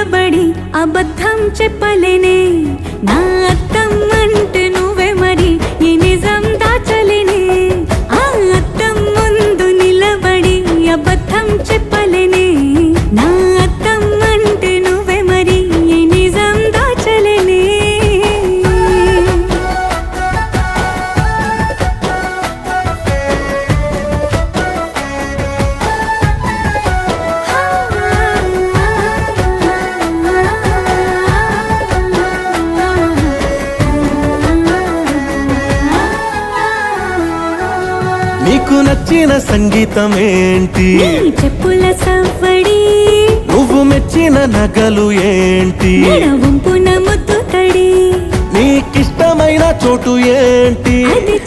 నిలబడి అబద్ధం చెప్పలేనే నా అద్దం అంటే నువ్వే మరి ఈ నిజం దాచలేనే ఆ అద్దం ముందు నిలబడి అబద్ధం చెప్పలేనే నా అద్దం అంటే నువ్వే మరి ఈ నిజం దాచలేనే నీకు నచ్చిన సంగీతం ఏంటి నీ చెప్పుల సవ్వడి నువ్వు మెచ్చిన నగలు ఏంటి వంపున ముద్దు తడి నీకిష్టమైన చోటు ఏంటి అది